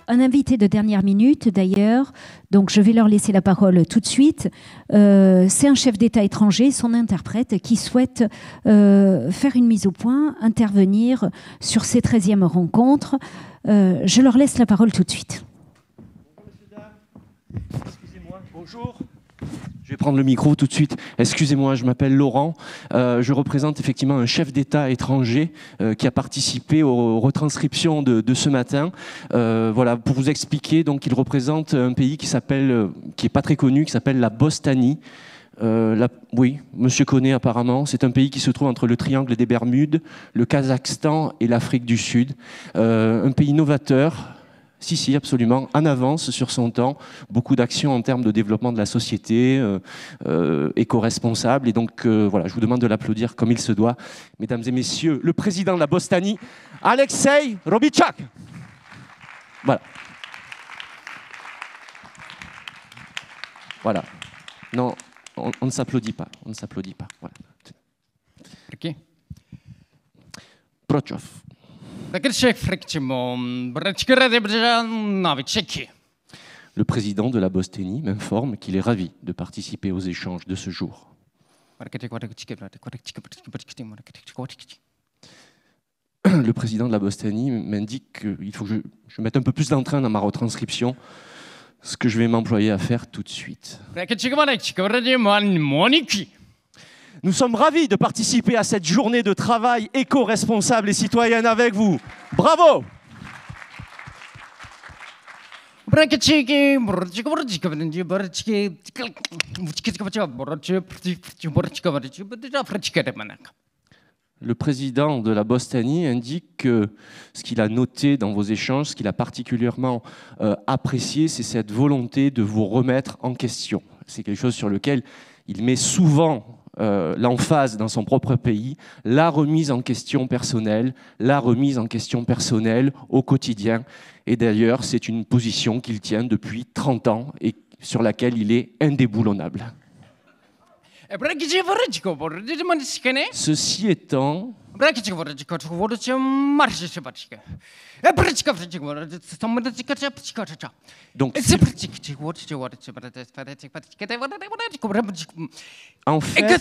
un invité de dernière minute d'ailleurs, donc je vais leur laisser la parole tout de suite. C'est un chef d'État étranger, son interprète, qui souhaite faire une mise au point, intervenir sur ces 13e rencontres. Je leur laisse la parole tout de suite. Bonjour, messieurs, dames. Excusez-moi, bonjour. Je vais prendre le micro tout de suite. Excusez-moi, je m'appelle Laurent. Je représente effectivement un chef d'État étranger qui a participé aux retranscriptions de ce matin. Voilà, pour vous expliquer, donc il représente un pays qui est pas très connu, qui s'appelle la Bosnie. Oui, monsieur connaît apparemment. C'est un pays qui se trouve entre le triangle des Bermudes, le Kazakhstan et l'Afrique du Sud. Un pays novateur. Si, absolument, en avance sur son temps, beaucoup d'actions en termes de développement de la société, éco-responsable, et donc voilà, je vous demande de l'applaudir comme il se doit. Mesdames et messieurs, le président de la Bosnie, Alexei Robichak. Voilà. Voilà. Non, on ne s'applaudit pas, on ne s'applaudit pas. Voilà. Ok. Prochov. Le président de la Bosnie m'informe qu'il est ravi de participer aux échanges de ce jour. Le président de la Bosnie m'indique qu'il faut que je mette un peu plus d'entrain dans ma retranscription, ce que je vais m'employer à faire tout de suite. Nous sommes ravis de participer à cette journée de travail éco-responsable et citoyenne avec vous. Bravo! Le président de la Bosnie indique que ce qu'il a noté dans vos échanges, ce qu'il a particulièrement apprécié, c'est cette volonté de vous remettre en question. C'est quelque chose sur lequel il met souvent l'emphase dans son propre pays, la remise en question personnelle au quotidien. Et d'ailleurs, c'est une position qu'il tient depuis 30 ans et sur laquelle il est indéboulonnable. Ceci étant, donc, en fait,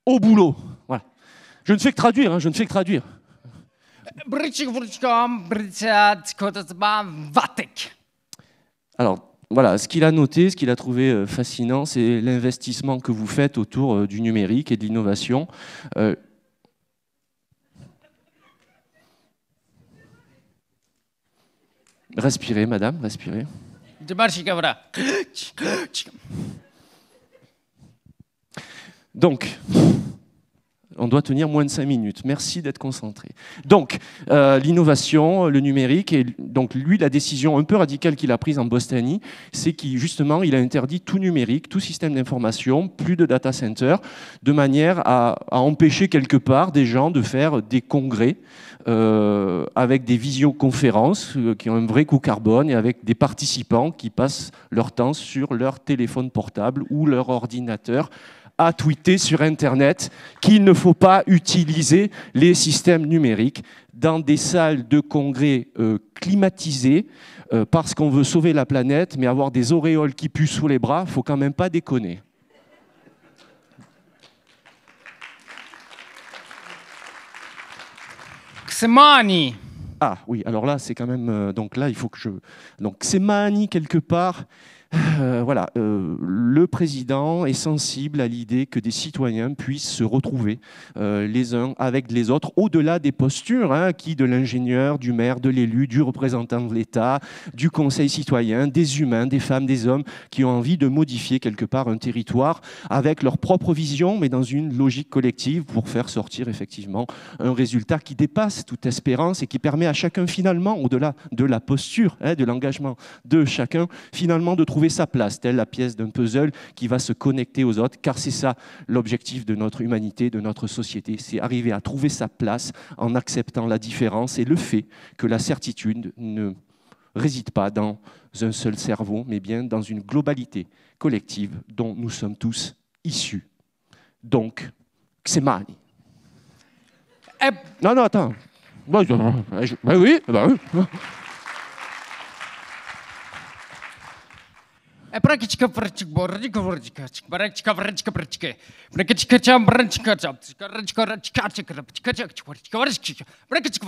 au boulot. Voilà. Je ne fais que traduire, hein, je ne fais que traduire. Alors, voilà, ce qu'il a noté, ce qu'il a trouvé fascinant, c'est l'investissement que vous faites autour du numérique et de l'innovation. Respirez, madame, respirez. Donc, on doit tenir moins de 5 minutes. Merci d'être concentré. Donc, l'innovation, le numérique, et donc lui, la décision un peu radicale qu'il a prise en Bosnie, c'est qu'il justement, il a interdit tout numérique, tout système d'information, plus de data center, de manière à empêcher quelque part des gens de faire des congrès avec des visioconférences qui ont un vrai coût carbone et avec des participants qui passent leur temps sur leur téléphone portable ou leur ordinateur à tweeter sur Internet qu'il ne faut pas utiliser les systèmes numériques dans des salles de congrès climatisées parce qu'on veut sauver la planète, mais avoir des auréoles qui puent sous les bras, il ne faut quand même pas déconner. Xemani. Ah oui, alors là, c'est quand même... donc là, il faut que je... Donc Xemani, quelque part... voilà, le président est sensible à l'idée que des citoyens puissent se retrouver les uns avec les autres, au-delà des postures, hein, qui de l'ingénieur, du maire, de l'élu, du représentant de l'État, du conseil citoyen, des humains, des femmes, des hommes, qui ont envie de modifier quelque part un territoire avec leur propre vision, mais dans une logique collective pour faire sortir effectivement un résultat qui dépasse toute espérance et qui permet à chacun finalement, au-delà de la posture, hein, de l'engagement de chacun, finalement de trouver sa place, telle la pièce d'un puzzle qui va se connecter aux autres, car c'est ça l'objectif de notre humanité, de notre société, c'est arriver à trouver sa place en acceptant la différence et le fait que la certitude ne réside pas dans un seul cerveau, mais bien dans une globalité collective dont nous sommes tous issus. Donc, c'est mani. E Non, non, attends. Bah oui, bah oui. praktika praktik borjika borjika praktika praktika praktika praktika cham praktika cham praktika praktika praktika praktika praktika praktika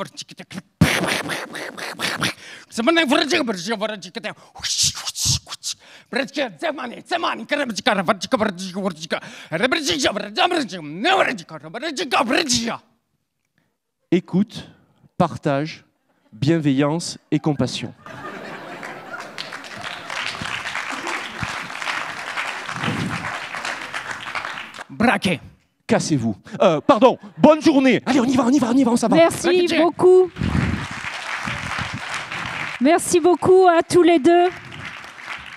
Semana praktika praktika praktika praktika zamani praktika praktika praktika praktika praktika praktika Écoute, partage, bienveillance et compassion. Braqué. Cassez-vous. Pardon, bonne journée. Allez, on y va, on s'en va. Merci beaucoup. Merci beaucoup à tous les deux.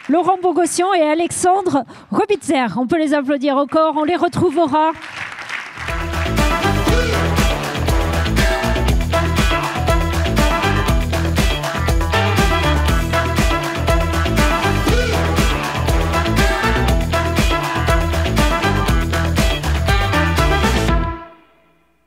Laurent Bogossian et Alexandre Robitzer. On peut les applaudir encore, on les retrouvera